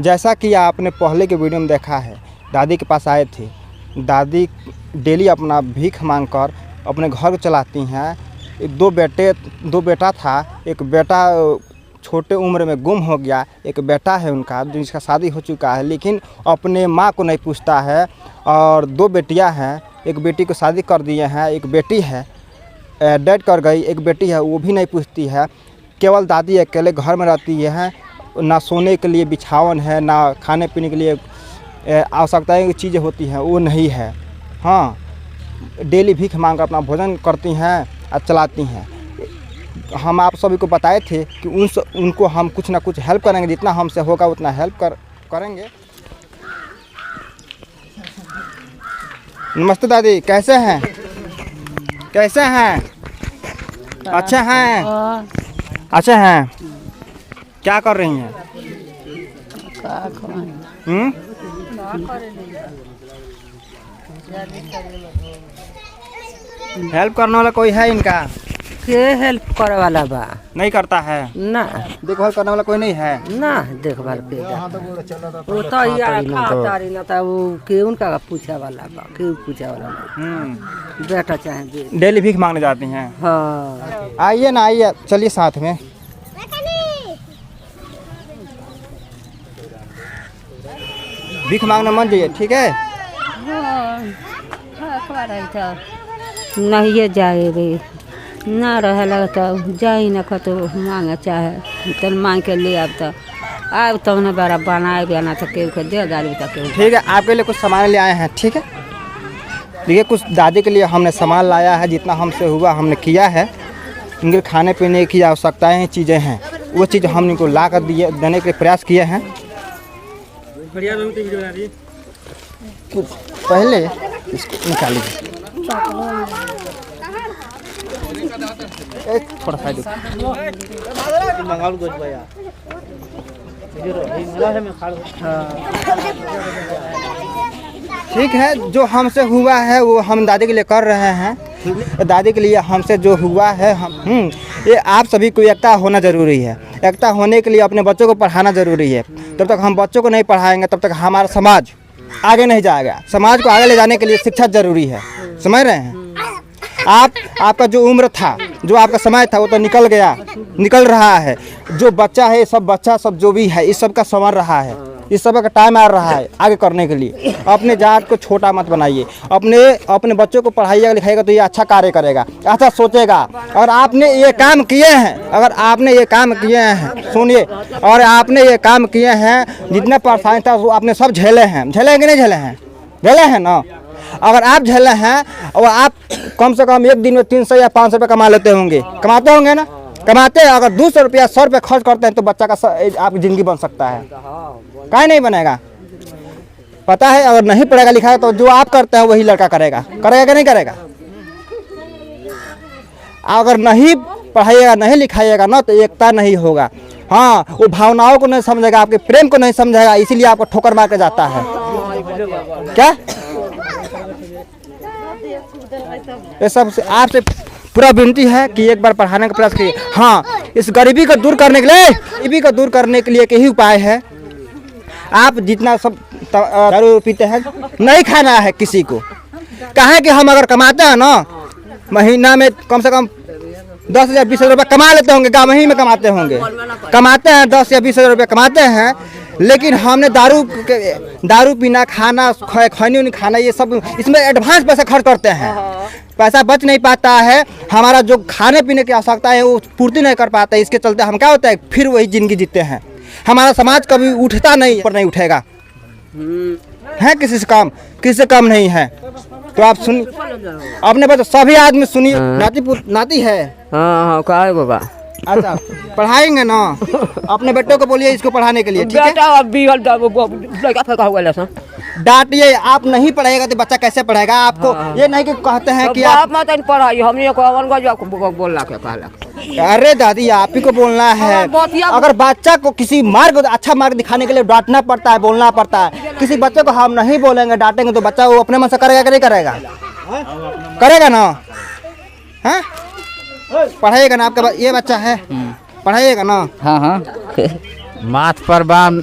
जैसा कि आपने पहले के वीडियो में देखा है, दादी के पास आए थे। दादी डेली अपना भीख मांगकर अपने घर को चलाती हैं। दो बेटा था। एक बेटा छोटे उम्र में गुम हो गया। एक बेटा है उनका जिसका शादी हो चुका है, लेकिन अपने माँ को नहीं पूछता है। और दो बेटियां हैं। एक बेटी को शादी कर दिए हैं, एक बेटी है डेड कर गई, एक बेटी है वो भी नहीं पूछती है। केवल दादी अकेले घर में रहती है। ना सोने के लिए बिछावन है, ना खाने पीने के लिए आवश्यकताएं की चीज़ें होती हैं वो नहीं है। हाँ, डेली भीख मांग अपना भोजन करती हैं और चलाती हैं। हम आप सभी को बताए थे कि उनको हम कुछ ना कुछ हेल्प करेंगे, जितना हमसे होगा उतना हेल्प करेंगे। नमस्ते दादी, कैसे हैं? कैसे हैं? अच्छा हैं? अच्छा हैं। क्या कर रही हैं? हेल्प करने वाला कोई है इनका? के हेल्प करे वाला बा? नहीं करता है ना। देखभाल करने वाला कोई नहीं है ना देखभाल के वो तो यार खातारी ना था, वो के उनका पूछे वाला बा, के पूछे वाला बा। बेटा चाहे डेली भीख मांगने जाती हैं। हाँ, आइए ना, आइए, चलिए साथ में। भीख मांगने मत जाइए, ठीक है? नहीं ये जाए रे, ना रहे लगता जाई ना खतो मांगे चाहे तन मांग के ले अब तो आब तब ना बड़ा बनाए बना तो के दे गाड़ी तक। ठीक है, आपके लिए कुछ सामान ले आए हैं, ठीक है? देखिए, कुछ दादी के लिए हमने सामान लाया है। जितना हमसे हुआ हमने किया है। इनके खाने पीने की आवश्यकताएं चीज़ें हैं, वो चीज़ हम इनको ला कर देने के प्रयास किए हैं। पहले इसको निकालिए, थोड़ा सा ठीक है। जो हमसे हुआ है वो हम दादी के लिए कर रहे हैं। दादी के लिए हमसे जो हुआ है ये आप सभी को एकता होना ज़रूरी है। एकता होने के लिए अपने बच्चों को पढ़ाना ज़रूरी है। तब तक हम बच्चों को नहीं पढ़ाएंगे तब तक हमारा समाज आगे नहीं जाएगा। समाज को आगे ले जाने के लिए शिक्षा ज़रूरी है, समझ रहे हैं? आपका जो उम्र था, जो आपका समय था, वो तो निकल गया, निकल रहा है। जो बच्चा है, सब बच्चा सब जो भी है, इस सब का संवर रहा है। इस सब का टाइम आ रहा है आगे करने के लिए। अपने जात को छोटा मत बनाइए। अपने बच्चों को पढ़ाइएगा लिखाइएगा तो ये अच्छा कार्य करेगा, अच्छा सोचेगा। और आपने ये काम किए हैं, अगर आपने ये काम किए हैं, सुनिए, और आपने ये काम किए हैं, जितना परेशानी था वो आपने सब झेले हैं। झेले हैं कि नहीं झेले हैं? झेले हैं ना? अगर आप झेले हैं और आप कम से कम एक दिन में 300 या 500 रुपये कमा लेते होंगे, कमाते होंगे ना? कमाते हैं। अगर 200 रुपया 100 रुपये खर्च करते हैं तो बच्चा का आपकी ज़िंदगी बन सकता है। काहे नहीं बनेगा? पता है, अगर नहीं पढ़ेगा लिखा है तो जो आप करते हैं वही लड़का करेगा। करेगा कि नहीं करेगा? अगर नहीं पढ़ाइएगा, नहीं लिखाइएगा ना तो एकता नहीं होगा। हाँ, वो भावनाओं को नहीं समझेगा, आपके प्रेम को नहीं समझेगा, इसीलिए आपको ठोकर मार के जाता है। क्या ये सब से आपसे पूरा विनती है कि एक बार पढ़ाने का प्रयास कीजिए। हाँ, इस गरीबी को दूर करने के लिए एक ही उपाय है। आप जितना सब दारू पीते हैं, नहीं खाना है किसी को। कहें कि हम अगर कमाते हैं ना, महीना में कम से कम 10 या 20 हज़ार रुपये कमा लेते होंगे। गाँव ही में कमाते होंगे, कमाते हैं 10 या 20 हज़ार रुपये कमाते हैं। लेकिन हमने दारू पीना, खाना, खैनी खाना, ये सब इसमें एडवांस पैसा खर्च करते हैं। पैसा बच नहीं पाता है। हमारा जो खाने पीने की आवश्यकता है वो पूर्ति नहीं कर पाता है। इसके चलते हम क्या होता है, फिर वही ज़िंदगी जीते हैं। हमारा समाज कभी उठता नहीं, पर नहीं उठेगा है। किसी से कम नहीं है। तो आप सुन अपने बच्चे सभी आदमी सुनिए। नाती है। हाँ, का है बाबा? अच्छा, पढ़ाएंगे ना? अपने बेटों को बोलिए इसको पढ़ाने के लिए, ठीक है? डांटिए। आप नहीं पढ़ाएगा तो बच्चा कैसे पढ़ेगा? आपको ये नहीं कि कहते हैं कि आप पढ़ाई हमने बोलना क्या कहला। अरे दादी, आप ही को बोलना है। अगर बच्चा को किसी अच्छा मार्ग दिखाने के लिए डांटना पड़ता है, बोलना पड़ता है। किसी बच्चे को हम नहीं बोलेंगे, डांटेंगे तो बच्चा वो अपने मन से करेगा कि नहीं करेगा? करेगा ना? हाँ, पढ़ाइएगा ना? आपका ये बच्चा है, पढ़ाइएगा ना? हाँ हाँ। माथ पर बाम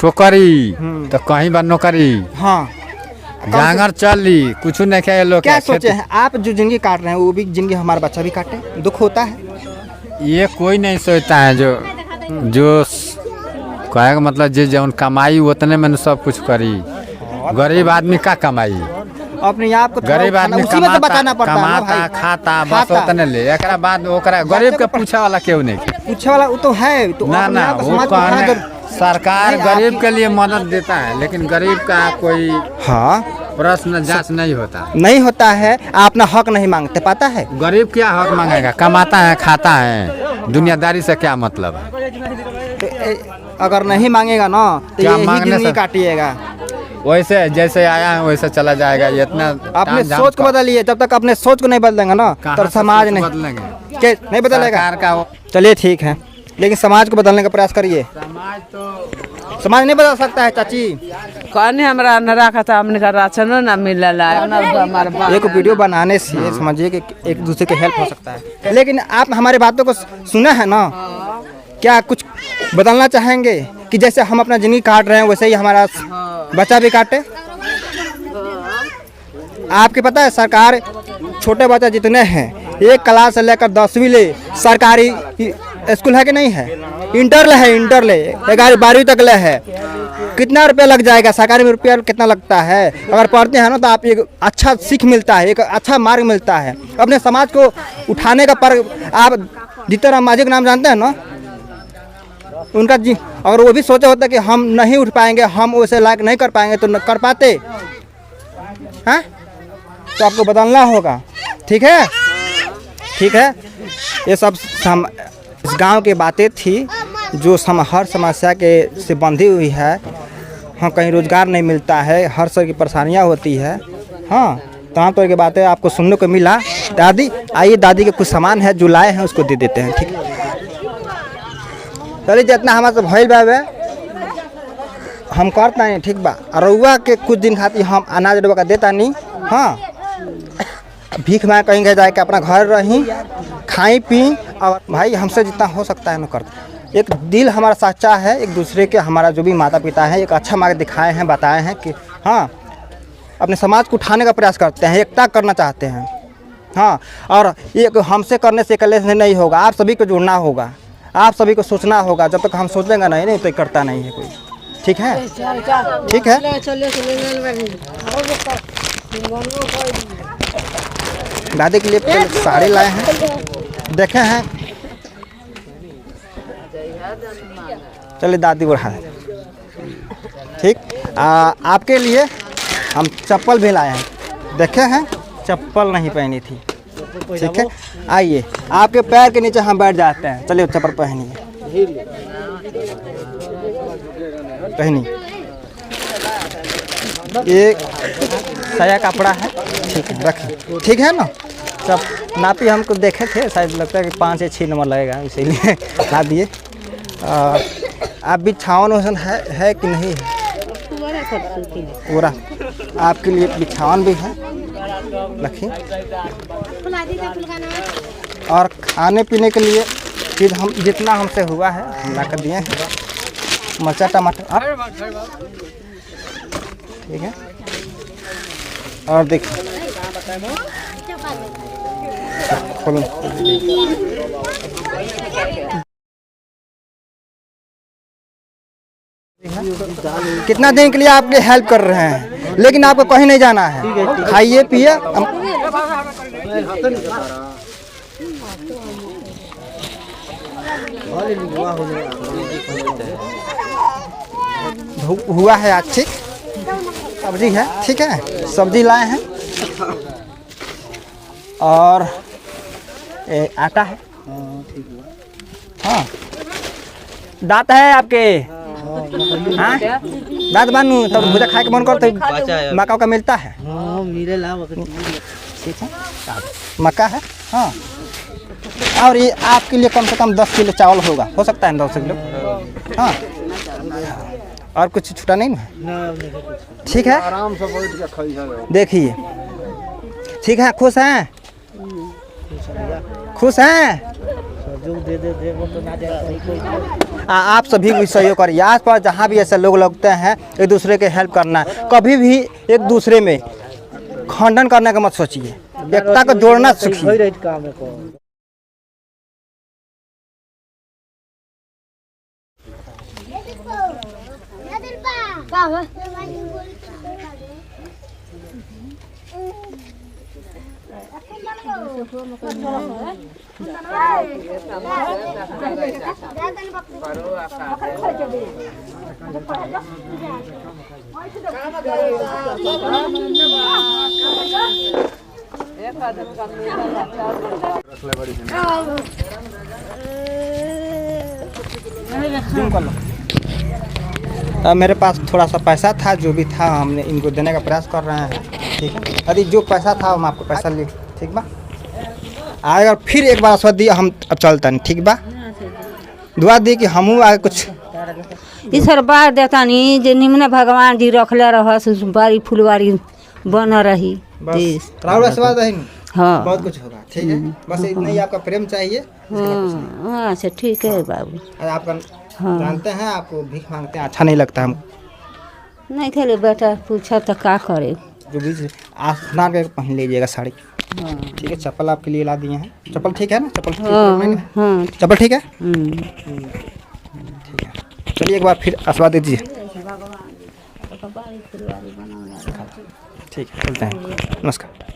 ठोकरी तो कहीं बा नौकरी हाँ जांगर चल ली कुछ नहीं क्या लोग क्या सोचे हैं आप जो जिंदगी काट रहे हैं वो भी जिंदगी हमारा बच्चा भी काटे, दुख होता है। ये कोई नहीं सोचता है जो कहे का मतलब जो जौन कमाई उतने में सब कुछ करी। गरीब आदमी का कमाई, अपने आप को गरीब आदमी उसी में से बचाना पड़ता है ना कमाता भाई। खाता बस उतने ले एकरा बाद ओकरा गरीब के पूछे वाला क्यों नहीं। पूछे वाला वो तो है तो ना अपने ना आप को वो समाज को उठाना कहने सरकार नहीं, गरीब आपकी- के लिए मदद देता है लेकिन गरीब का कोई हाँ प्रश्न जांच नहीं होता। नहीं होता है, आप अपना हक नहीं मांगते, पता है। गरीब क्या हक मांगेगा, कमाता है खाता है, दुनियादारी से क्या मतलब है। अगर नहीं मांगेगा ना तो क्या यही मांगने जिंदगी से? काटिएगा। वैसे जैसे आया है वैसे चला जाएगा। ये इतना अपने तामझाम सोच को बदलिए, जब तक अपने सोच को नहीं बदलेंगे ना कहाँ तो से समाज सोच नहीं बदलेंगे। के नहीं बदलेगा। सरकार का वो चलिए ठीक है, लेकिन समाज को बदलने का प्रयास करिए। समाज तो समाज नहीं बदल सकता है चाची। कहने हमरा न रखा था हमने का राशनो ना मिलल है ना हमारे बाप एक वीडियो बनाने से समझिए कि एक दूसरे के हेल्प हो सकता है। लेकिन आप हमारे बातों को सुना है ना, क्या कुछ बदलना चाहेंगे कि जैसे हम अपना जिंदगी काट रहे हैं वैसे ही हमारा बच्चा भी काटे। आपके पता है सरकार छोटे बच्चे जितने हैं 1 क्लास से लेकर 10वीं ले सरकारी स्कूल है कि नहीं है, इंटर ले है, इंटर ले 11 12वीं तक ले है। कितना रुपया लग जाएगा, सरकारी में रुपया कितना लगता है। अगर पढ़ते हैं ना तो आप एक अच्छा सीख मिलता है, एक अच्छा मार्ग मिलता है अपने समाज को उठाने का। पर आप जीतन मांझी का नाम जानते हैं ना, उनका जी अगर वो भी सोचा होता कि हम नहीं उठ पाएंगे, हम वैसे लायक नहीं कर पाएंगे तो न कर पाते हैं। तो आपको बदलना होगा, ठीक है। ठीक है, ये सब इस गांव की बातें थी जो हर समस्या के से बंधी हुई है। हाँ, कहीं रोजगार नहीं मिलता है, हर तरह की परेशानियाँ होती है। हाँ, तमाम तरह की बातें आपको सुनने को मिला। दादी आइए, दादी के कुछ सामान है जो लाए हैं उसको दे देते हैं, ठीक है। चलिए जितना हमारे से भइल बा हम करता नहीं, ठीक बा। रउआ के कुछ दिन खातिर हम अनाज रउआ का देता नहीं। हाँ, भीख मांग कहीं गए जाके अपना घर रही खाई पी, और भाई हमसे जितना हो सकता है ना कर। एक दिल हमारा सच्चा है, एक दूसरे के हमारा जो भी माता पिता है एक अच्छा मार्ग दिखाए हैं, बताए हैं कि हाँ अपने समाज को उठाने का प्रयास करते हैं, एकता करना चाहते हैं। हाँ, और ये हमसे करने से अकेले से नहीं होगा, आप सभी को जुड़ना होगा, आप सभी को सोचना होगा। जब तक हम सोचेंगे नहीं तो करता नहीं है कोई, ठीक है। ठीक है, दादी के लिए साड़ी लाए हैं, देखे हैं। चलिए दादी बढ़ा ठीक। आपके लिए हम चप्पल भी लाए हैं, देखे हैं, चप्पल नहीं पहनी थी, ठीक है। आइए, आपके पैर के नीचे हम बैठ जाते हैं। चलिए चप्पल पहनिए, पहनिए। ये साया कपड़ा है, ठीक है, रखिए, ठीक है ना। सब नापी हमको देखे थे, शायद लगता है कि 5 या 6 नंबर लगेगा, इसीलिए ला दिए। आप बिछावन वसन है कि नहीं है पूरा? आपके लिए बिछावन भी है, रखिए। और खाने पीने के लिए फिर हम जितना हमसे हुआ है हम ला कर दिए हैं। मरचा टमाटर, ठीक है। और देखिए खोलो, कितना दिन के लिए आपके हेल्प कर रहे हैं, लेकिन आपको कहीं नहीं जाना है। खाइए पिए। हुआ है आज, ठीक। सब्जी है, ठीक है, सब्जी लाए हैं। और आटा है, हाँ। दांत है आपके, हाँ दांत बानू तब भुजा खाए के मन करते, मक्का का मिलता है, ठीक है, मक्का है। हाँ, और ये आपके लिए कम से कम 10 किलो चावल होगा, हो सकता है 10 किलो। हाँ, और कुछ छूटा नहीं है, ठीक है। आराम से बैठ के खाइए, देखिए, ठीक है। खुश हैं, खुश हैं, आप सभी को सहयोग करिए। आस पास जहाँ भी ऐसे लोग लगते हैं एक दूसरे के हेल्प करना है। कभी भी एक दूसरे में खंडन करने का मत सोचिए, एकता को जोड़ना सीखिए। मेरे पास थोड़ा सा पैसा था, जो भी था हमने इनको देने का प्रयास कर रहे हैं, ठीक है। यदि जो पैसा था हम आपको पैसा ले, ठीक बा। आएगा फिर एक बार आशीर्वाद दिया, हम अब चलता नहीं, ठीक बा। दुआ दी कि हमू आगे कुछ ईश्वर बार देता नहीं जे निम्न भगवान जी रखले रहस बारी फुलवारी बन रही देश। राहुल आशीर्वाद है, हाँ बहुत कुछ होगा, ठीक है। बस इतना ही आपका प्रेम चाहिए। हाँ अच्छा ठीक है बाबू। आपका जानते हैं, आपको भीख मांगते हैं अच्छा नहीं लगता हमको। नहीं खेले बेटा पूछा तो का करे। जो भी स्नान करके पहन लीजिएगा साड़ी, ठीक है। चप्पल आपके लिए ला दिए हैं, चप्पल ठीक है ना? चप्पल हाँ चप्पल ठीक है, ठीक है। चलिए एक बार फिर आशीर्वाद दीजिए, ठीक है। चलते हैं, नमस्कार।